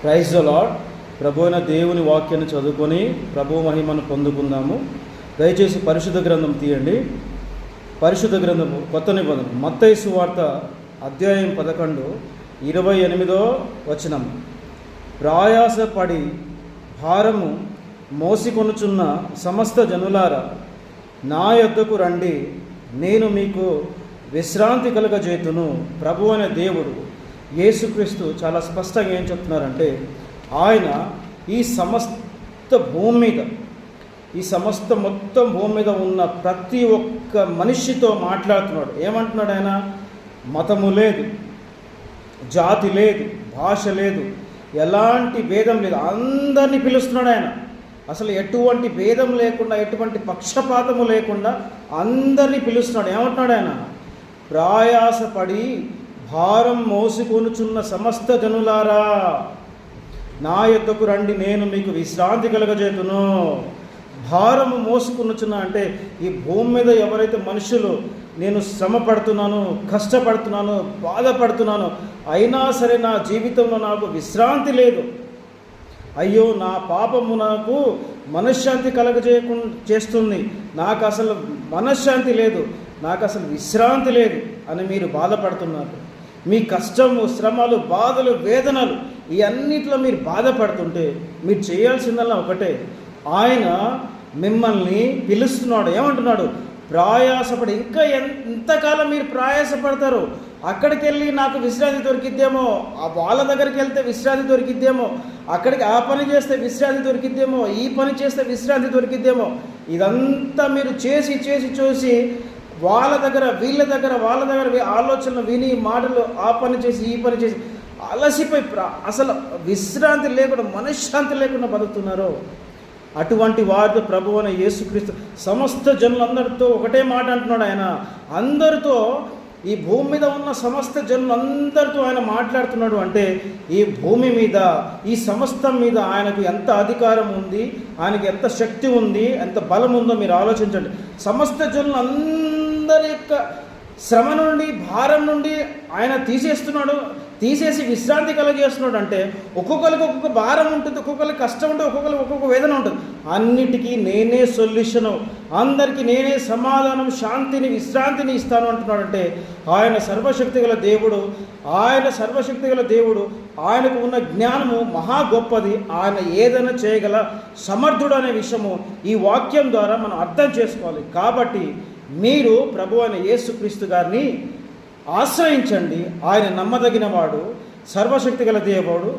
Praise the lord. ప్రభు అయిన దేవుని వాక్యాన్ని చదువుకొని ప్రభు మహిమను పొందుకుందాము. దయచేసి పరిశుద్ధ గ్రంథం తీయండి. పరిశుద్ధ గ్రంథము కొత్త నిబంధన మత్తయి సువార్త అధ్యాయం 11 28వ వచనం. ప్రయాసపడి భారము మోసికొనుచున్న సమస్త జనులారా నా యొద్దకు రండి, నేను మీకు విశ్రాంతి కలుగజేతును. ప్రభు అనే దేవుడు యేసుక్రీస్తు చాలా స్పష్టంగా ఏం చెప్తున్నారంటే, ఆయన ఈ సమస్త భూమి మీద, ఈ మొత్తం భూమి మీద ఉన్న ప్రతి ఒక్క మనిషితో మాట్లాడుతున్నాడు. ఏమంటున్నాడు ఆయన? మతము లేదు, జాతి లేదు, భాష లేదు, ఎలాంటి భేదం లేదు, అందరినీ పిలుస్తున్నాడు ఆయన. అసలు ఎటువంటి భేదం లేకుండా, ఎటువంటి పక్షపాతము లేకుండా అందరినీ పిలుస్తున్నాడు. ఏమంటున్నాడు ఆయన? ప్రయాసపడి భారం మోసుకొనుచున్న సమస్త జనులారా నా యొద్దకు రండి, నేను మీకు విశ్రాంతి కలుగజేతును. భారము మోసుకొనుచున్న అంటే ఈ భూమి మీద ఎవరైతే మనుషులు నేను శ్రమ పడుతున్నాను, కష్టపడుతున్నాను, బాధపడుతున్నాను, అయినా సరే నా జీవితంలో నాకు విశ్రాంతి లేదు, అయ్యో నా పాపము నాకు మనశ్శాంతి చేస్తుంది, నాకు అసలు మనశ్శాంతి లేదు, నాకు అసలు విశ్రాంతి లేదు అని మీరు బాధపడుతున్నారు. మీ కష్టము, శ్రమలు, బాధలు, వేదనలు ఇవన్నిట్లో మీరు బాధపడుతుంటే మీరు చేయాల్సిందల్లా ఒకటే, ఆయన మిమ్మల్ని పిలుస్తున్నాడు. ఏమంటున్నాడు? ప్రయాసపడి. ఇంకా ఎంతకాలం మీరు ప్రయాసపడతారు? అక్కడికి వెళ్ళి నాకు విశ్రాంతి దొరికిద్దేమో, వాళ్ళ దగ్గరికి వెళ్తే విశ్రాంతి దొరికిద్దేమో, అక్కడికి ఆ పని చేస్తే విశ్రాంతి దొరికిద్దేమో, ఈ పని చేస్తే విశ్రాంతి దొరికిద్దేమో, ఇదంతా మీరు చేసి వాళ్ళ దగ్గర వీళ్ళ దగ్గర ఆలోచనలు విని, మాటలు ఆ పని చేసి ఈ పని చేసి అలసిపోయి అసలు విశ్రాంతి లేకుండా, మనశ్శాంతి లేకుండా బతుకుతున్నారు. అటువంటి వారితో ప్రభు అయిన యేసుక్రీస్తు సమస్త జనులందరితో ఒకటే మాట అంటున్నాడు. ఆయన అందరితో, ఈ భూమి మీద ఉన్న సమస్త జనులందరితో ఆయన మాట్లాడుతున్నాడు. అంటే ఈ భూమి మీద, ఈ సమస్తం మీద ఆయనకు ఎంత అధికారం ఉంది, ఆయనకి ఎంత శక్తి ఉంది, ఎంత బలం ఉందో మీరు ఆలోచించండి. సమస్త జనులందరి యొక్క శ్రమ నుండి, భారం నుండి ఆయన తీసేసి విశ్రాంతి కలుగజేస్తున్నాడు. అంటే ఒక్కొక్కరికి ఒక్కొక్క భారం ఉంటుంది, ఒక్కొక్కరికి కష్టం ఉంటుంది, ఒక్కొక్క వేదన ఉంటుంది. అన్నిటికీ నేనే సొల్యూషను, అందరికీ నేనే సమాధానం, శాంతిని, విశ్రాంతిని ఇస్తాను అంటున్నాడు. అంటే ఆయన సర్వశక్తి గల దేవుడు, ఆయనకు ఉన్న జ్ఞానము మహా గొప్పది, ఆయన ఏదైనా చేయగల సమర్థుడు అనే విషయము ఈ వాక్యం ద్వారా మనం అర్థం చేసుకోవాలి. కాబట్టి మీరు ప్రభు అయిన యేసుక్రీస్తు గారిని ఆశ్రయించండి. ఆయన నమ్మదగిన వాడు, సర్వశక్తి గల దేవుడు,